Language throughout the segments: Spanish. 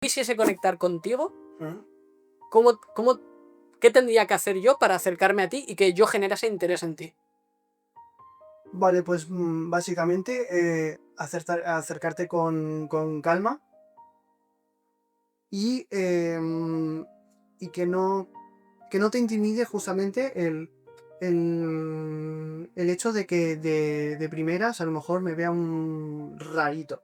quisiese conectar contigo, ¿Mm? ¿qué tendría que hacer yo para acercarme a ti y que yo generase interés en ti? Vale, pues básicamente acercarte con calma y que no te intimide justamente el hecho de que de primeras a lo mejor me vea un rarito.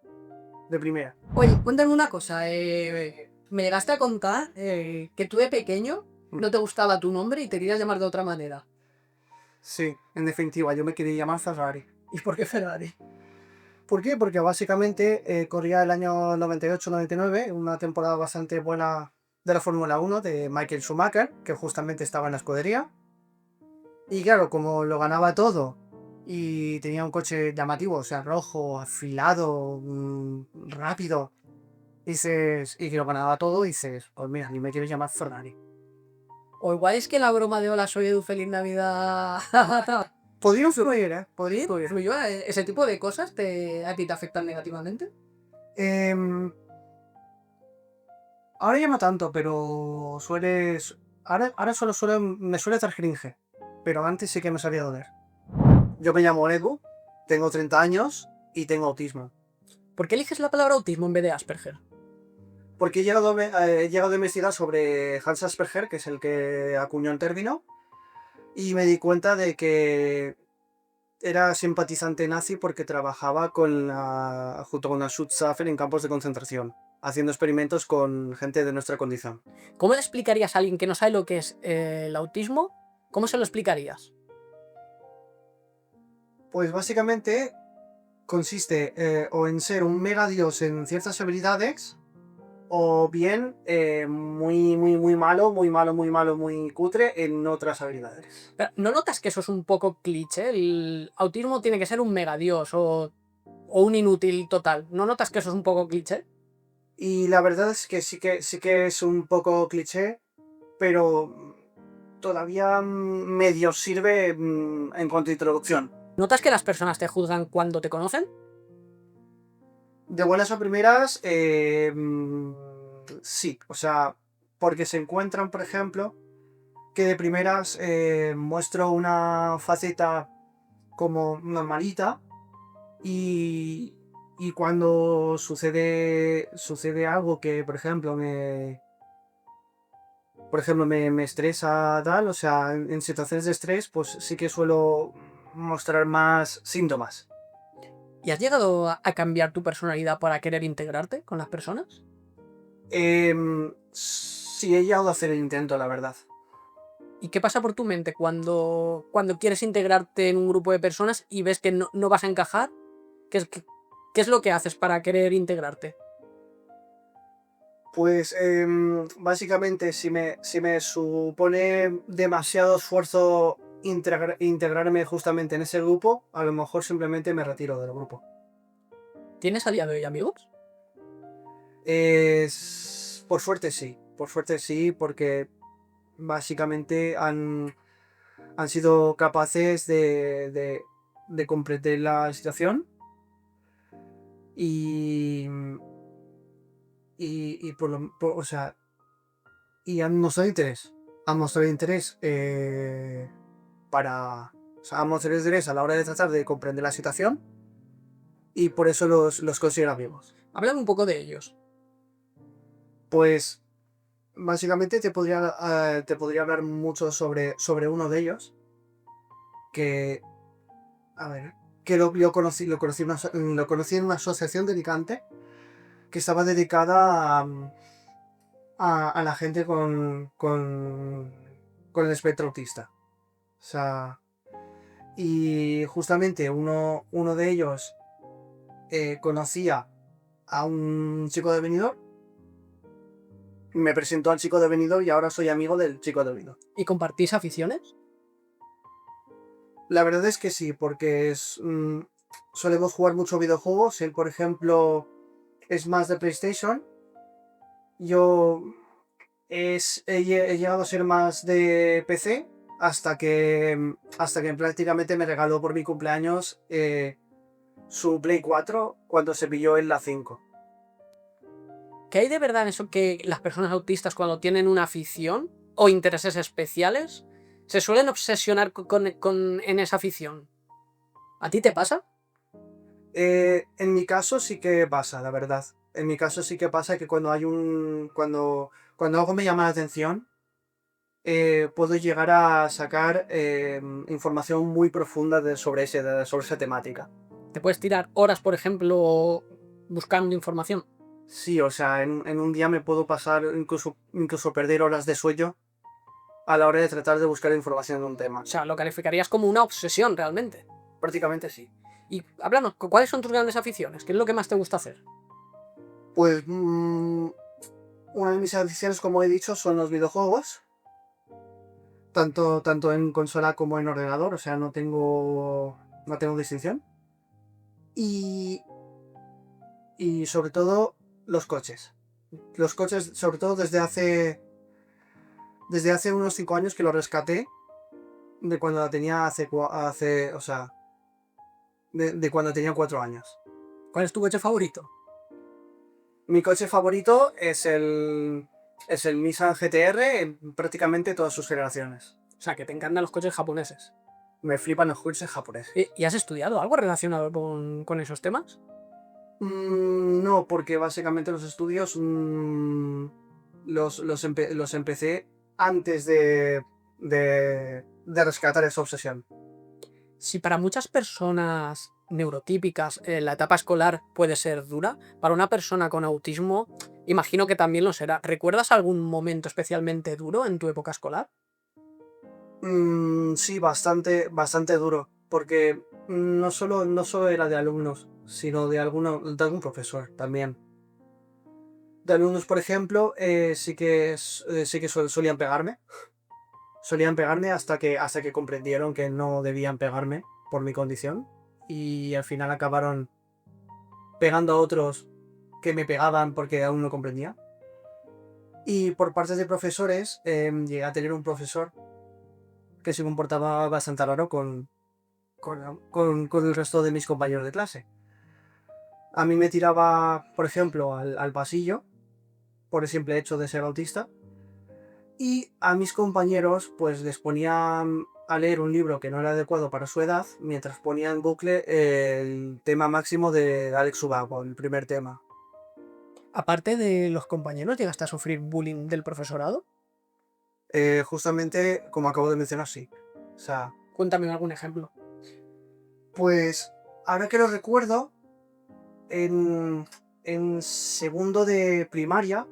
De primera. Oye, cuéntame una cosa. Me llegaste a contar que tú de pequeño no te gustaba tu nombre y te querías llamar de otra manera. Sí, en definitiva, yo me quería llamar Ferrari. ¿Y por qué Ferrari? ¿Por qué? Porque básicamente corría el año 98-99, una temporada bastante buena de la Fórmula 1 de Michael Schumacher, que justamente estaba en la escudería. Y claro, como lo ganaba todo y tenía un coche llamativo, o sea, rojo, afilado, rápido, y que lo ganaba todo, dices, pues mira, ni me quiero llamar Ferrari. O igual es que la broma de hola soy Edu, feliz Navidad. Podría influir, ¿eh? Podría influir. ¿Influyó? ¿Ese tipo de cosas a ti te afectan negativamente? Em, Ahora ya no tanto, pero ahora me suele dar cringe. Pero antes sí que me sabía doler. Yo me llamo Edu, tengo 30 años y tengo autismo. ¿Por qué eliges la palabra autismo en vez de Asperger? Porque he llegado a investigar sobre Hans Asperger, que es el que acuñó el término, y me di cuenta de que era simpatizante nazi porque trabajaba junto con la Schutzstaffel en campos de concentración, haciendo experimentos con gente de nuestra condición. ¿Cómo le explicarías a alguien que no sabe lo que es el autismo? ¿Cómo se lo explicarías? Pues básicamente consiste o en ser un mega dios en ciertas habilidades, o bien muy malo, muy malo, muy malo, muy cutre en otras habilidades. Pero, ¿no notas que eso es un poco cliché? El autismo tiene que ser un megadios o un inútil total. ¿No notas que eso es un poco cliché? Y la verdad es que sí que es un poco cliché, pero todavía medio sirve en cuanto a introducción. ¿Notas que las personas te juzgan cuando te conocen? De buenas a primeras, sí, o sea, porque se encuentran, por ejemplo, que de primeras muestro una faceta como normalita y, y cuando sucede algo que, me estresa tal, o sea, en situaciones de estrés, pues sí que suelo mostrar más síntomas. ¿Y has llegado a cambiar tu personalidad para querer integrarte con las personas? Sí, he llegado a hacer el intento, la verdad. ¿Y qué pasa por tu mente cuando quieres integrarte en un grupo de personas y ves que no vas a encajar? ¿Qué es lo que haces para querer integrarte? Pues básicamente si me supone demasiado esfuerzo integrarme justamente en ese grupo, a lo mejor simplemente me retiro del grupo. ¿Tienes a día de hoy amigos? Por suerte sí, porque básicamente han sido capaces de comprender la situación y, o sea, y han mostrado interés. Han mostrado interés o sea, han mostrado interés a la hora de tratar de comprender la situación y por eso los considero amigos. Háblame un poco de ellos. Pues básicamente te podría hablar mucho sobre uno de ellos, que, a ver, que lo conocí en una asociación de Alicante que estaba dedicada a la gente con el espectro autista. O sea, y justamente uno de ellos conocía a un chico de Benidorm, me presentó al chico de Benidorm y ahora soy amigo del chico de Benidorm. ¿Y compartís aficiones? La verdad es que sí, porque solemos jugar muchos videojuegos. Él, por ejemplo, es más de PlayStation. Yo he llegado a ser más de PC hasta que prácticamente me regaló por mi cumpleaños su Play 4 cuando se pilló en la 5. ¿Qué hay de verdad en eso que las personas autistas cuando tienen una afición o intereses especiales se suelen obsesionar en esa afición? ¿A ti te pasa? En mi caso sí que pasa, la verdad. En mi caso sí que pasa que cuando algo me llama la atención, puedo llegar a sacar información muy profunda sobre esa temática. ¿Te puedes tirar horas, por ejemplo, buscando información? Sí, o sea, en un día me puedo pasar, incluso perder horas de sueño a la hora de tratar de buscar información de un tema. O sea, lo calificarías como una obsesión realmente. Prácticamente sí. Y háblanos, ¿cuáles son tus grandes aficiones? ¿Qué es lo que más te gusta hacer? Pues una de mis aficiones, como he dicho, son los videojuegos. Tanto en consola como en ordenador, o sea, no tengo distinción. Y, y sobre todo los coches. Los coches, sobre todo desde hace unos 5 años que lo rescaté, de cuando la tenía o sea, de cuando tenía 4 años. ¿Cuál es tu coche favorito? Mi coche favorito es el Nissan GT-R en prácticamente todas sus generaciones. O sea, que te encantan los coches japoneses. Me flipan los coches japoneses. ¿Y has estudiado algo relacionado con esos temas? No, porque básicamente los estudios los empecé antes de rescatar esa obsesión. Si para muchas personas neurotípicas la etapa escolar puede ser dura, para una persona con autismo imagino que también lo será. ¿Recuerdas algún momento especialmente duro en tu época escolar? Sí, bastante duro, porque no solo era de alumnos, sino de algún profesor también. De alumnos, por ejemplo, sí que solían pegarme. Solían pegarme hasta que comprendieron que no debían pegarme por mi condición. Y al final acabaron pegando a otros que me pegaban porque aún no comprendía. Y por parte de profesores, llegué a tener un profesor que se comportaba bastante raro con el resto de mis compañeros de clase. A mí me tiraba, por ejemplo, al pasillo, por el simple hecho de ser autista. Y a mis compañeros, pues les ponía a leer un libro que no era adecuado para su edad, mientras ponía en bucle el tema máximo de Alex Ubago, el primer tema. Aparte de los compañeros, ¿llegaste a sufrir bullying del profesorado? Justamente, como acabo de mencionar, sí. O sea, Cuéntame algún ejemplo. pues ahora que lo recuerdo, en segundo de primaria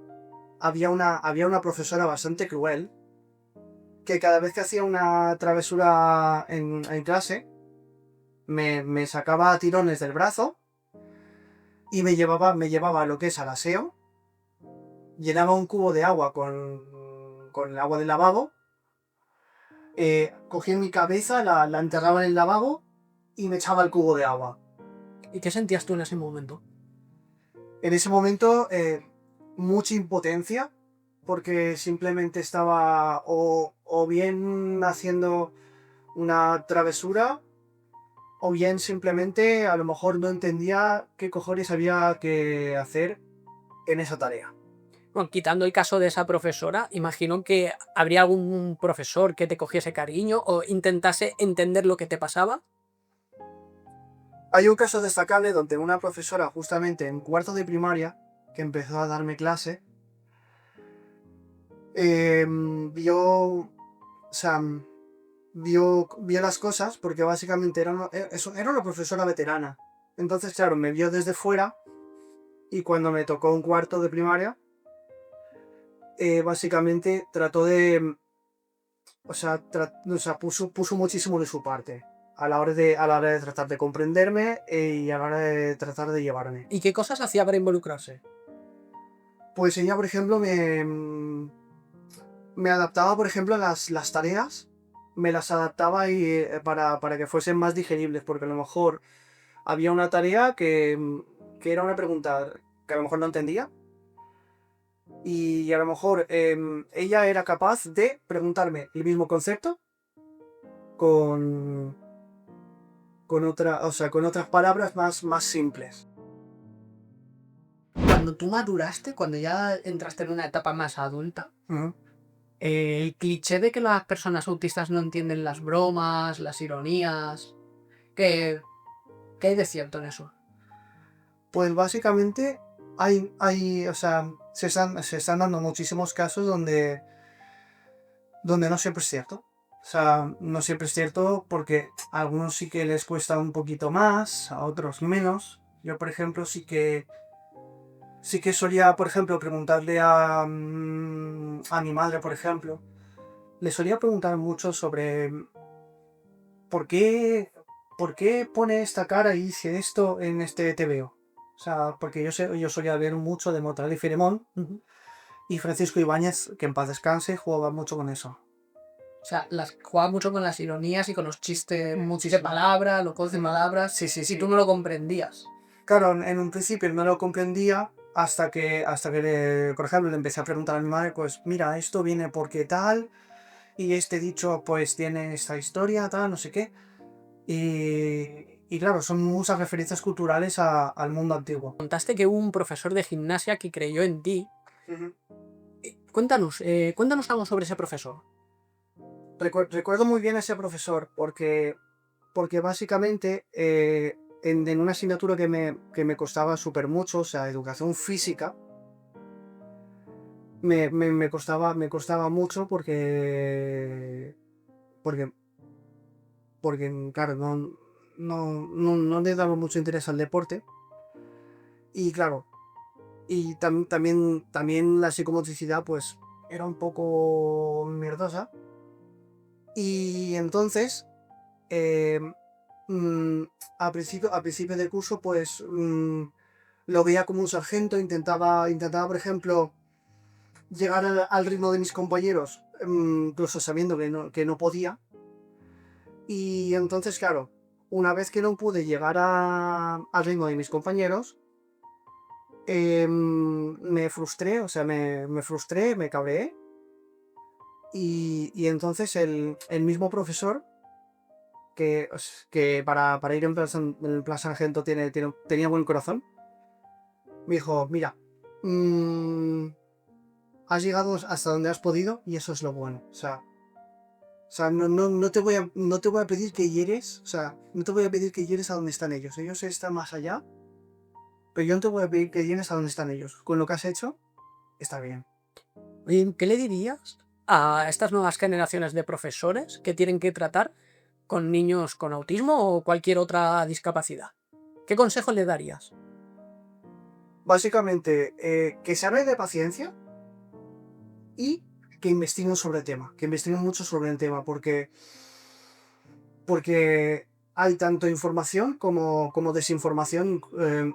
había una profesora bastante cruel que cada vez que hacía una travesura en clase me sacaba a tirones del brazo y me llevaba a lo que es al aseo, llenaba un cubo de agua con el agua del lavabo, cogía mi cabeza, la enterraba en el lavabo y me echaba el cubo de agua. ¿Y qué sentías tú en ese momento? En ese momento, mucha impotencia, porque simplemente estaba o bien haciendo una travesura, o bien simplemente a lo mejor no entendía qué cojones había que hacer en esa tarea. Bueno, quitando el caso de esa profesora, imagino que habría algún profesor que te cogiese cariño o intentase entender lo que te pasaba. Hay un caso destacable donde una profesora, justamente en cuarto de primaria, que empezó a darme clase, vio, o sea, vio las cosas, porque básicamente era una profesora veterana. Entonces, claro, me vio desde fuera y cuando me tocó un cuarto de primaria, básicamente trató de, puso muchísimo de su parte a la hora de tratar de comprenderme y a la hora de tratar de llevarme. ¿Y qué cosas hacía para involucrarse? Pues ella, por ejemplo, me adaptaba, por ejemplo, a las tareas, me las adaptaba para que fuesen más digeribles, porque a lo mejor había una tarea que era una pregunta que a lo mejor no entendía, y a lo mejor ella era capaz de preguntarme el mismo concepto con, con otras palabras más simples. cuando tú maduraste, cuando ya entraste en una etapa más adulta, Ujú. el cliché de que las personas autistas no entienden las bromas, las ironías, ¿qué, qué hay de cierto en eso? Pues básicamente o sea, se están dando muchísimos casos donde no siempre es cierto. O sea, no siempre es cierto porque a algunos sí que les cuesta un poquito más, a otros menos. Yo, por ejemplo, sí que solía, por ejemplo, preguntarle a mi madre, por ejemplo, le solía preguntar mucho sobre por qué, por qué pone esta cara y dice esto en este TVO. O sea, porque yo solía ver mucho de Mortadelo y Filemón Ujú. y Francisco Ibáñez, que en paz descanse, jugaba mucho con eso. O sea, las juega mucho con las ironías y con los chistes, muchas palabras, los juegos de palabras, Sí, sí, y sí. tú no lo comprendías. Claro, en un principio no lo comprendía hasta que por ejemplo, le empecé a preguntar a mi madre, pues mira, esto viene porque tal, y este dicho pues tiene esta historia, tal, no sé qué. Y claro, son muchas referencias culturales al mundo antiguo. Contaste que hubo un profesor de gimnasia que creyó en ti. Ujú. Cuéntanos algo sobre ese profesor. Recuerdo muy bien a ese profesor porque básicamente en una asignatura que me costaba súper mucho, o sea, educación física, me costaba mucho porque, porque claro, no le daba mucho interés al deporte. Y claro, y también la psicomotricidad pues era un poco mierdosa. Y entonces, eh, mm, a principio del curso, pues lo veía como un sargento, intentaba, por ejemplo, llegar al ritmo de mis compañeros, incluso sabiendo que no podía. Y entonces, claro, una vez que no pude llegar al ritmo de mis compañeros, me frustré, o sea, me frustré, me cabreé. Y entonces el mismo profesor, que para ir en plan sargento tenía buen corazón, me dijo, mira, mm, has llegado hasta donde has podido y eso es lo bueno. O sea, no te voy a pedir que hieres, o sea, no te voy a pedir que hieres a donde están ellos. Ellos están más allá, pero yo no te voy a pedir que hieres a donde están ellos. Con lo que has hecho, está bien. Oye, ¿qué le dirías a estas nuevas generaciones de profesores que tienen que tratar con niños con autismo o cualquier otra discapacidad? ¿Qué consejo le darías? Básicamente, que se hable de paciencia y que investiguen sobre el tema, que investiguen mucho sobre el tema, porque hay tanto información como desinformación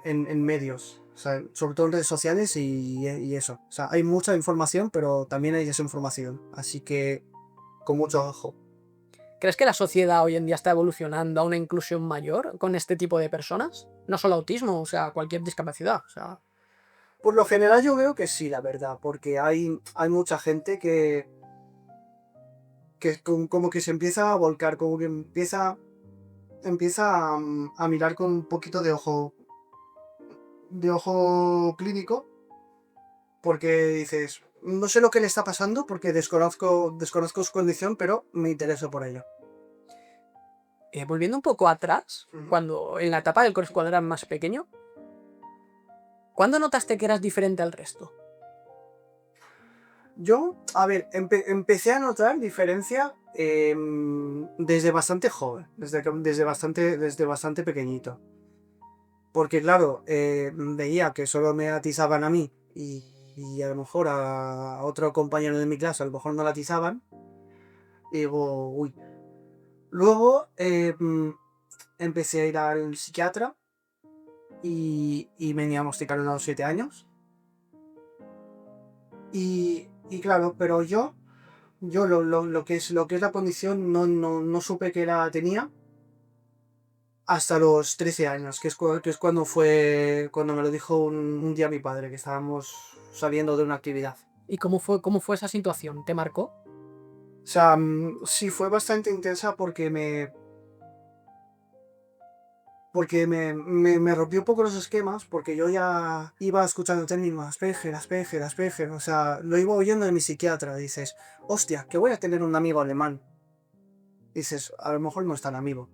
en medios, o sea, sobre todo en redes sociales y eso. O sea, hay mucha información, pero también hay desinformación, así que con mucho ojo. ¿Crees que la sociedad hoy en día está evolucionando a una inclusión mayor con este tipo de personas? No solo autismo, o sea, cualquier discapacidad. O sea, Por lo general yo veo que sí, la verdad, porque hay mucha gente que como que se empieza a volcar, como que empieza a mirar con un poquito de ojo clínico, porque dices, no sé lo que le está pasando porque desconozco su condición, pero me intereso por ello. volviendo un poco atrás, Ujú. cuando en la etapa del colegio cuando eras más pequeño, ¿cuándo notaste que eras diferente al resto? Yo, a ver, empecé a notar diferencia desde bastante joven, desde bastante pequeñito. Porque claro, veía que solo me atizaban a mí y a lo mejor a otro compañero de mi clase a lo mejor no la atizaban. Y digo, uy. Luego empecé a ir al psiquiatra y me diagnosticaron a los 7 años. Y claro, pero yo lo que es la condición no supe que la tenía hasta los 13 años, que es cuando me lo dijo un día mi padre, que estábamos saliendo de una actividad. ¿Y cómo fue esa situación? ¿Te marcó? O sea, sí fue bastante intensa porque porque me rompió un poco los esquemas, porque yo ya iba escuchando el término Asperger, Asperger, Asperger, o sea, lo iba oyendo de mi psiquiatra, dices, hostia, que voy a tener un amigo alemán. Dices, a lo mejor no es tan amigo.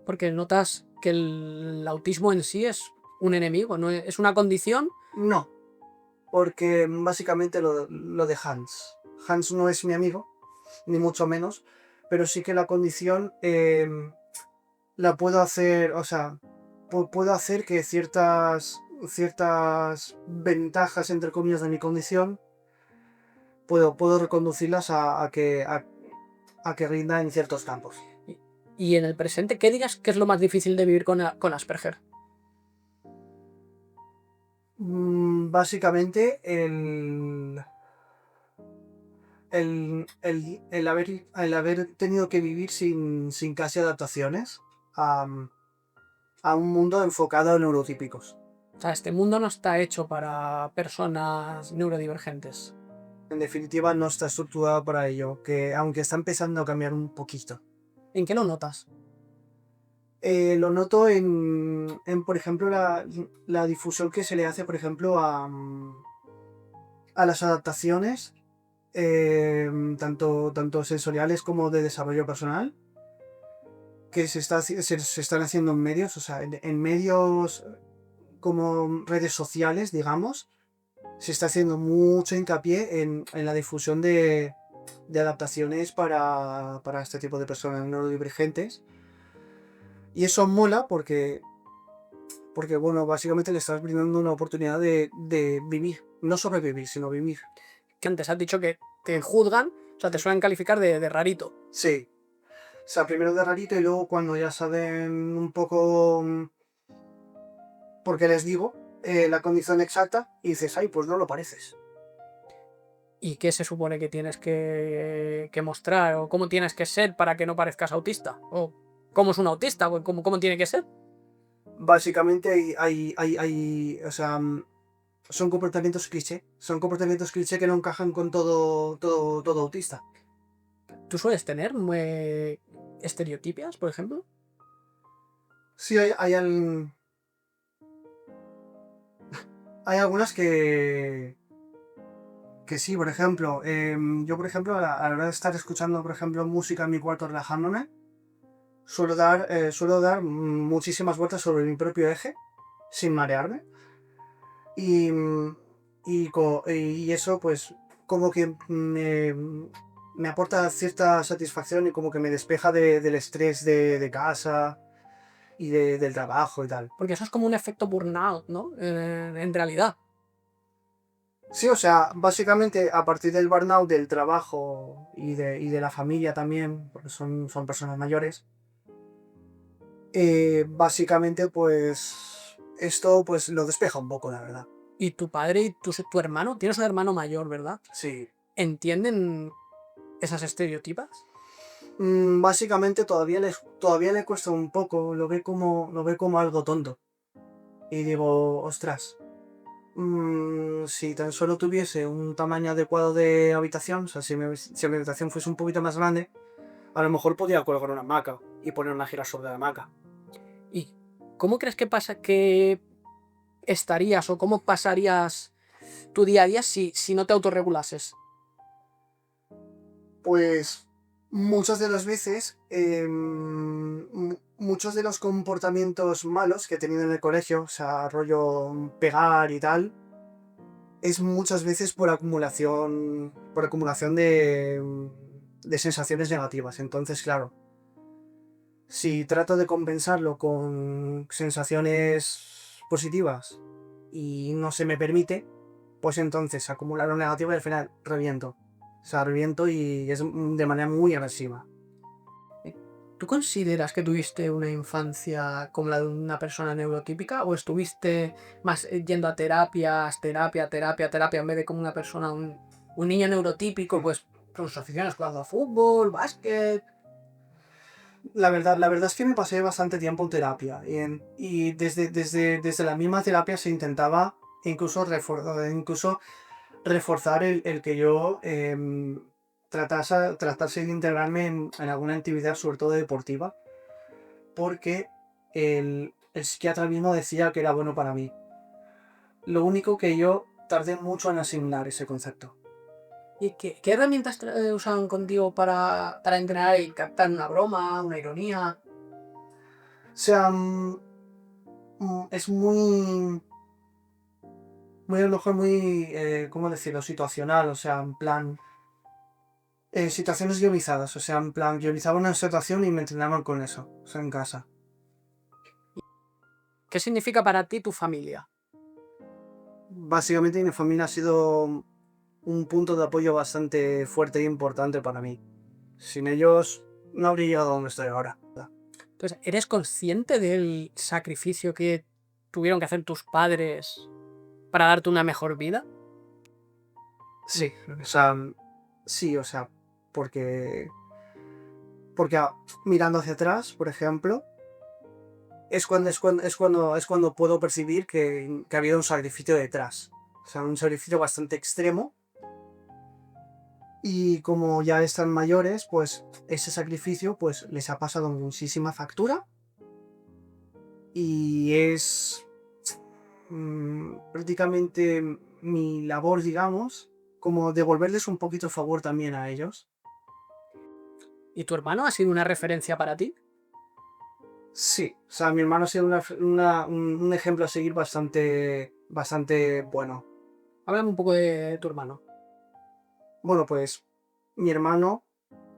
Porque notas que el autismo en sí es un enemigo, no es una condición. No, porque básicamente lo de Hans. Hans no es mi amigo, ni mucho menos, pero sí que la condición la puedo hacer, o sea, puedo hacer que ciertas ventajas, entre comillas, de mi condición, puedo reconducirlas a que rinda en ciertos campos. Y en el presente, ¿qué digas que es lo más difícil de vivir con Asperger? Básicamente, el haber tenido que vivir sin casi adaptaciones a, a un mundo enfocado en neurotípicos. O sea, este mundo no está hecho para personas neurodivergentes. En definitiva, no está estructurado para ello, que aunque está empezando a cambiar un poquito. ¿En qué lo notas? Lo noto por ejemplo, la difusión que se le hace, por ejemplo, a las adaptaciones, tanto sensoriales como de desarrollo personal, que se están haciendo en medios, o sea, en medios como redes sociales, digamos, se está haciendo mucho hincapié en la difusión de adaptaciones para este tipo de personas neurodivergentes. Y eso mola porque bueno, básicamente le estás brindando una oportunidad de vivir. No sobrevivir, sino vivir. Que antes has dicho que te juzgan, o sea, te suelen calificar de rarito. Sí. O sea, primero de rarito y luego cuando ya saben un poco por qué les digo la condición exacta y dices, ay, pues no lo pareces. ¿Y qué se supone que tienes que mostrar? ¿O cómo tienes que ser para que no parezcas autista? ¿O cómo es un autista? ¿O cómo tiene que ser? Básicamente o sea, son comportamientos cliché. Son comportamientos cliché que no encajan con todo autista. ¿Tú sueles tener estereotipias, por ejemplo? Sí, hay algunas que sí, por ejemplo, yo por ejemplo a la hora de estar escuchando por ejemplo música en mi cuarto relajándome, suelo dar muchísimas vueltas sobre mi propio eje sin marearme y, y eso pues como que me aporta cierta satisfacción y como que me despeja del estrés de casa y del trabajo y tal. Porque eso es como un efecto burnout, ¿no? En realidad. Sí, o sea, básicamente a partir del burnout del trabajo y de la familia también, porque son personas mayores, básicamente pues esto pues lo despeja un poco, la verdad. Y tu padre y tu hermano, tienes un hermano mayor, ¿verdad? Sí. ¿Entienden esas estereotipas? Básicamente todavía le cuesta un poco, lo ve como algo tonto. Y digo, ostras, si tan solo tuviese un tamaño adecuado de habitación, o sea, si mi habitación fuese un poquito más grande, a lo mejor podría colgar una hamaca y poner una girasol de la hamaca. ¿Y cómo crees que estarías o cómo pasarías tu día a día si no te autorregulases? Pues muchas de las veces, muchos de los comportamientos malos que he tenido en el colegio, o sea, rollo pegar y tal, es muchas veces por acumulación de sensaciones negativas. Entonces, claro, si trato de compensarlo con sensaciones positivas y no se me permite, pues entonces acumular lo negativo y al final reviento. O sea, reviento y es de manera muy agresiva. ¿Tú consideras que tuviste una infancia como la de una persona neurotípica o estuviste más yendo a terapia, en vez de como una persona, un niño neurotípico, pues con sus aficiones jugando a fútbol, básquet? La verdad es que me pasé bastante tiempo en terapia y desde la misma terapia se intentaba incluso reforzar el que yo tratase de integrarme en alguna actividad, sobre todo deportiva, porque el psiquiatra mismo decía que era bueno para mí. Lo único que yo tardé mucho en asimilar ese concepto. ¿Y qué herramientas usaban contigo para entrenar y captar una broma, una ironía? O sea, es muy a lo mejor muy, ¿cómo decirlo? Situacional, o sea, en plan, situaciones guionizadas, o sea, en plan, guionizaba una situación y me entrenaban con eso, o sea, en casa. ¿Qué significa para ti tu familia? Básicamente mi familia ha sido un punto de apoyo bastante fuerte e importante para mí. Sin ellos no habría llegado a donde estoy ahora. Entonces, ¿eres consciente del sacrificio que tuvieron que hacer tus padres para darte una mejor vida? Sí, o sea, sí, o sea, porque, porque mirando hacia atrás, por ejemplo, es cuando puedo percibir que ha habido un sacrificio detrás. O sea, un sacrificio bastante extremo. Y como ya están mayores, pues ese sacrificio pues les ha pasado muchísima factura. Y es prácticamente mi labor, digamos, como devolverles un poquito de favor también a ellos. ¿Y tu hermano ha sido una referencia para ti? Sí, o sea, mi hermano ha sido un ejemplo a seguir bastante bueno. Háblame un poco de tu hermano. Bueno, pues mi hermano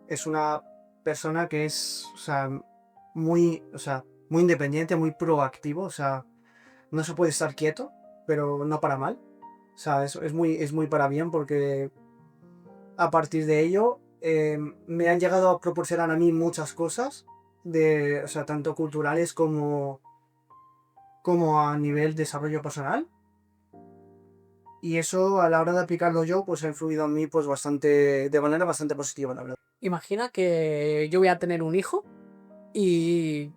es una persona que es, o sea, muy independiente, muy proactivo, o sea, no se puede estar quieto, pero no para mal. O sea, es muy para bien porque a partir de ello me han llegado a proporcionar a mí muchas cosas, o sea, tanto culturales como a nivel desarrollo personal. Y eso a la hora de aplicarlo yo, pues ha influido en mí pues de manera bastante positiva, la verdad. Imagina que yo voy a tener un hijo y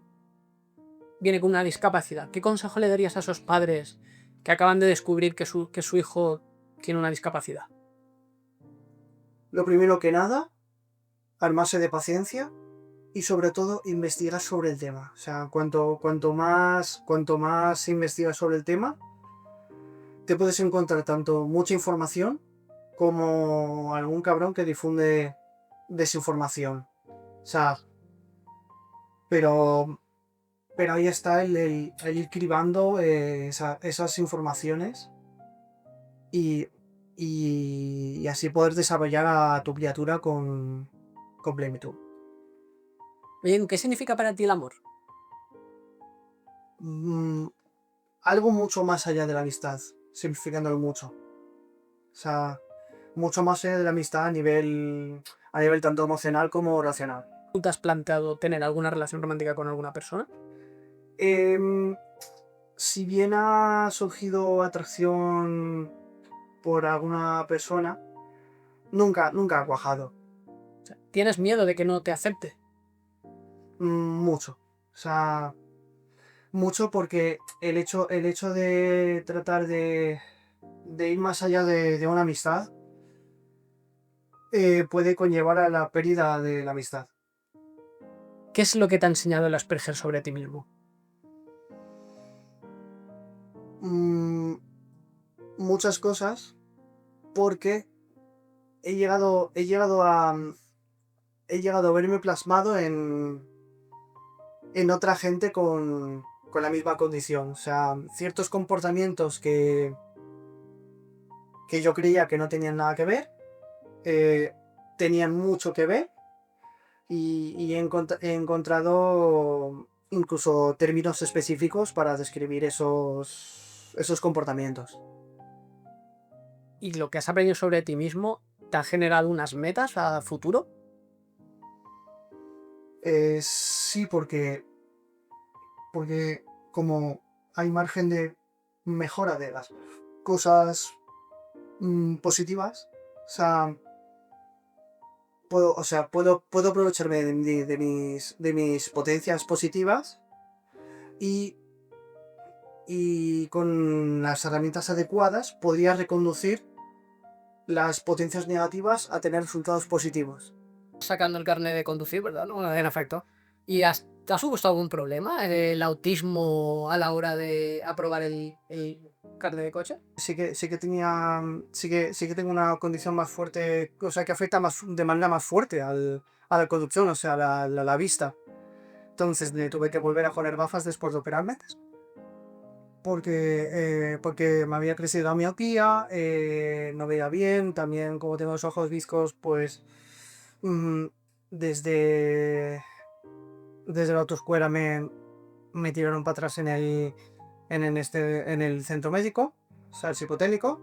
viene con una discapacidad. ¿Qué consejo le darías a esos padres que acaban de descubrir que su hijo tiene una discapacidad? Lo primero que nada, armarse de paciencia y sobre todo investigar sobre el tema. O sea, cuanto más investigas sobre el tema, te puedes encontrar tanto mucha información como algún cabrón que difunde desinformación. O sea, pero, pero ahí está el ir cribando esas informaciones y, y así poder desarrollar a tu criatura con plenitud. Bien, ¿qué significa para ti el amor? Mm, algo mucho más allá de la amistad, simplificándolo mucho. O sea, mucho más allá de la amistad a nivel tanto emocional como racional. ¿Tú te has planteado tener alguna relación romántica con alguna persona? Em, si bien ha surgido atracción por alguna persona, nunca ha cuajado. O sea, ¿tienes miedo de que no te acepte? Mucho. O sea, mucho porque el hecho de tratar de ir más allá de una amistad puede conllevar a la pérdida de la amistad. ¿Qué es lo que te ha enseñado el Asperger sobre ti mismo? Mm, muchas cosas porque he llegado a verme plasmado en otra gente con la misma condición. O sea, ciertos comportamientos que yo creía que no tenían nada que ver, eh, tenían mucho que ver y he encontrado incluso términos específicos para describir esos comportamientos. ¿Y lo que has aprendido sobre ti mismo te ha generado unas metas a futuro? Sí, porque como hay margen de mejora de las cosas positivas, o sea, puedo aprovecharme de mis potencias positivas y, y con las herramientas adecuadas podría reconducir las potencias negativas a tener resultados positivos. Sacando el carnet de conducir, ¿verdad? ¿No? En efecto. ¿Y has ¿Te ha supuesto algún problema el autismo a la hora de aprobar el carnet de coche? Sí que tenía, sí que tengo una condición más fuerte, o sea, que afecta más, de manera más fuerte a la conducción, o sea, la vista. Entonces tuve que volver a poner gafas después de operarme, porque me había crecido la miopía, no veía bien, también como tengo los ojos viscos, pues mm, desde, desde la autoescuela me tiraron para atrás en el centro médico, o sea, el psicotécnico.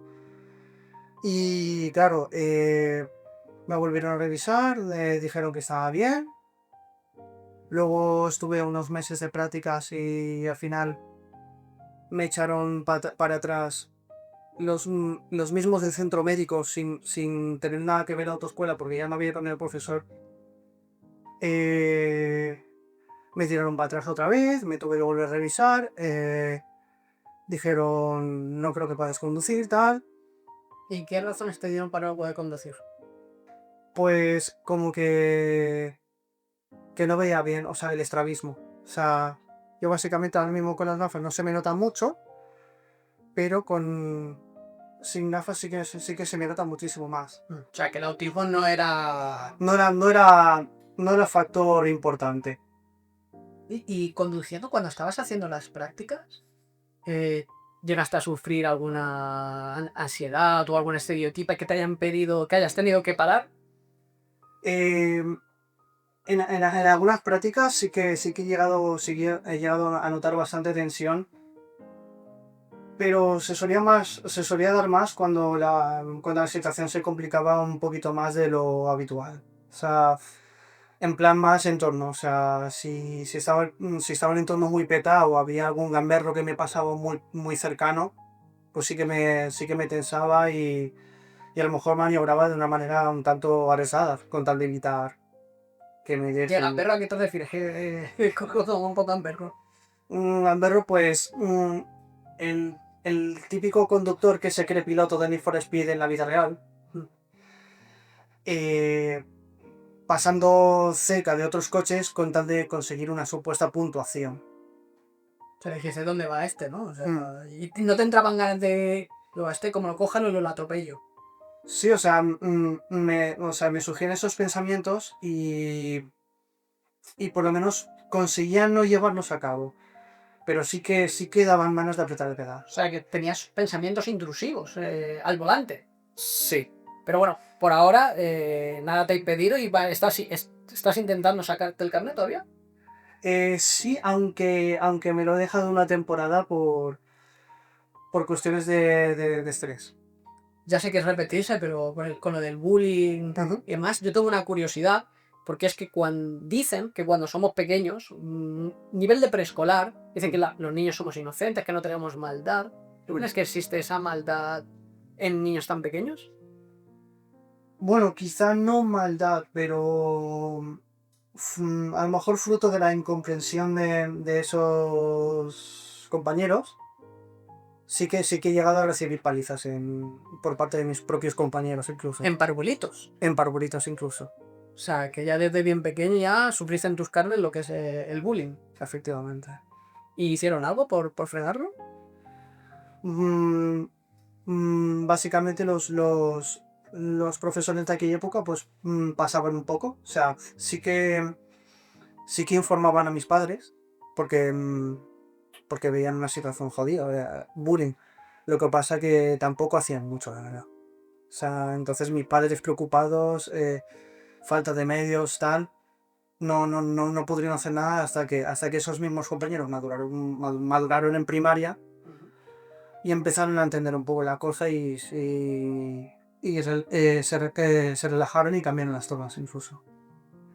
Y claro, me volvieron a revisar, le dijeron que estaba bien. Luego estuve unos meses de prácticas y al final me echaron para atrás los mismos del centro médico sin tener nada que ver a autoescuela porque ya no había con el profesor. Eh, Me tiraron para atrás otra vez, me tuve que volver a revisar. Dijeron, no creo que puedas conducir, tal. ¿Y qué razones te dieron para no poder conducir? Pues como que no veía bien, o sea, el estrabismo. O sea, yo básicamente ahora mismo con las gafas no se me nota mucho, pero sin gafas sí que se me nota muchísimo más. O sea, que el autismo no era... No era factor importante. Y conduciendo, cuando estabas haciendo las prácticas, ¿llegaste a sufrir alguna ansiedad o algún estereotipo que te hayan pedido, que hayas tenido que parar? Eh, en algunas prácticas sí que he llegado a notar bastante tensión, pero se solía dar más cuando la situación se complicaba un poquito más de lo habitual. O sea, en plan más entorno. O sea, si estaba el entorno muy petado o había algún gamberro que me pasaba muy cercano, pues sí que me tensaba y a lo mejor maniobraba de una manera un tanto arriesgada, con tal de evitar que me Llega, diesen perro, ¿a qué te refieres? ¿Cómo un poco perro? un gamberro, pues el típico conductor que se cree piloto de Need for Speed en la vida real, eh, pasando cerca de otros coches con tal de conseguir una supuesta puntuación. O sea, dijiste, ¿dónde va este, no? O sea, Mm. y no te entraban ganas de... Lo este, como lo cojan o lo atropello. Sí, o sea, o sea, me sugieren esos pensamientos y por lo menos conseguían no llevarlos a cabo. Pero sí que daban manos de apretar el pedal. O sea, que tenías pensamientos intrusivos al volante. Sí. Pero bueno, por ahora nada te ha impedido y estás intentando sacarte el carnet todavía. Sí, aunque me lo he dejado una temporada por cuestiones de estrés. Ya sé que es repetirse, pero con lo del bullying Ujú. y demás, yo tengo una curiosidad, porque es que cuando dicen que cuando somos pequeños, nivel de preescolar, dicen que los niños somos inocentes, que no tenemos maldad. ¿Tú crees que existe esa maldad en niños tan pequeños? Bueno, quizá no maldad, pero a lo mejor fruto de la incomprensión de esos compañeros, sí que he llegado a recibir palizas por parte de mis propios compañeros incluso. En parvulitos. En parvulitos incluso, O sea, que ya desde bien pequeño ya sufriste en tus carnes lo que es el bullying. efectivamente. ¿Y hicieron algo por frenarlo? Mm, Básicamente los profesores de aquella época pues pasaban un poco. O sea, sí que informaban a mis padres porque, porque veían una situación jodida, bullying. Lo que pasa que tampoco hacían mucho, la verdad. O sea, entonces mis padres preocupados, falta de medios, tal, no pudieron hacer nada hasta que esos mismos compañeros maduraron en primaria y empezaron a entender un poco la cosa se relajaron y cambiaron las tomas incluso.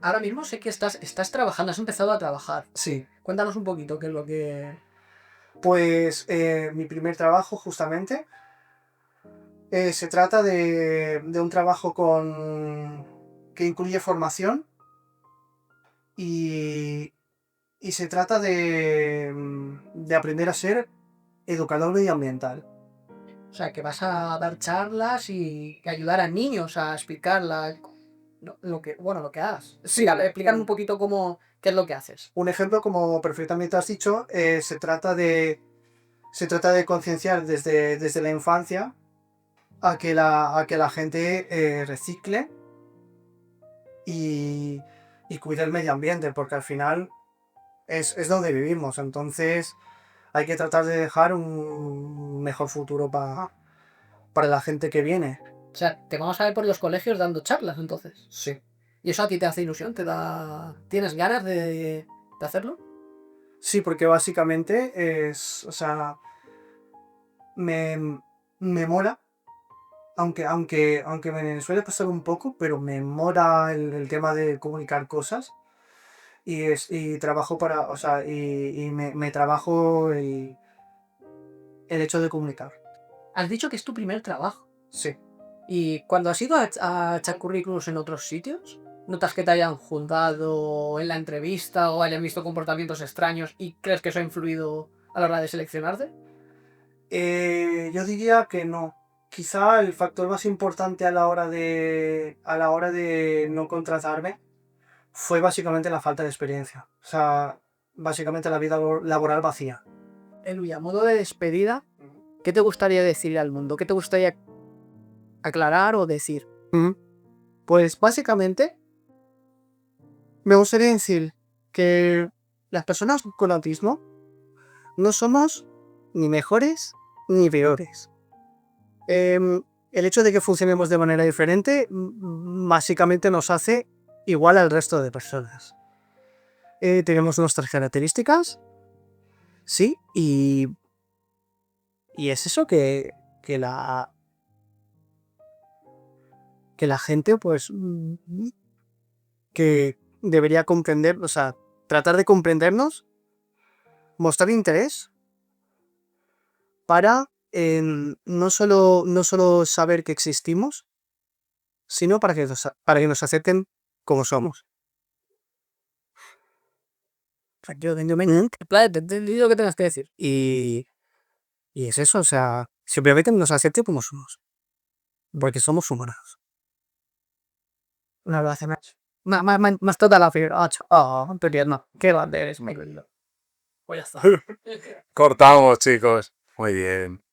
Ahora mismo sé que estás trabajando, has empezado a trabajar. Sí, Cuéntanos un poquito qué es lo que... pues mi primer trabajo justamente se trata de un trabajo que incluye formación y, y se trata de aprender a ser educador medioambiental. O sea, que vas a dar charlas y ayudar a niños a explicarla. lo que hagas. Sí, a ver, explícame un poquito qué es lo que haces. Un ejemplo, como perfectamente has dicho, se trata de concienciar desde la infancia a que la gente recicle y, y cuide el medio ambiente, porque al final es donde vivimos. Entonces hay que tratar de dejar un mejor futuro para la gente que viene. O sea, te vamos a ver por los colegios dando charlas, entonces. Sí. ¿Y eso a ti te hace ilusión? ¿Tienes ganas de hacerlo? Sí, porque básicamente o sea, me, me mola, aunque me suele pasar un poco, pero me mola el tema de comunicar cosas y trabajo o sea, y me trabajo el hecho de comunicar. Has dicho que es tu primer trabajo. Sí. ¿Y cuando has ido a echar currículums en otros sitios? ¿Notas que te hayan juntado en la entrevista o hayan visto comportamientos extraños y crees que eso ha influido a la hora de seleccionarte? Yo diría que no. Quizá el factor más importante a la hora de no contratarme fue básicamente la falta de experiencia. O sea, básicamente la vida laboral vacía. Eluya, a modo de despedida, ¿qué te gustaría decir al mundo? ¿Qué te gustaría aclarar o decir? Pues básicamente me gustaría decir que las personas con autismo no somos ni mejores ni peores. El hecho de que funcionemos de manera diferente básicamente nos hace igual al resto de personas. Tenemos nuestras características, sí, y es eso que la, que la gente pues que debería comprender, o sea, tratar de comprendernos, mostrar interés para no solo saber que existimos, sino para que nos acepten como somos. Efectivamente. Claro, te he entendido que tengas que decir. Y es eso, o sea, simplemente nos acepten como somos, porque somos humanos. Un abrazo, macho. Más toda la fibra. Oh, qué tierno. Qué grande eres, mi querido. Pues ya está. Cortamos, chicos. Muy bien.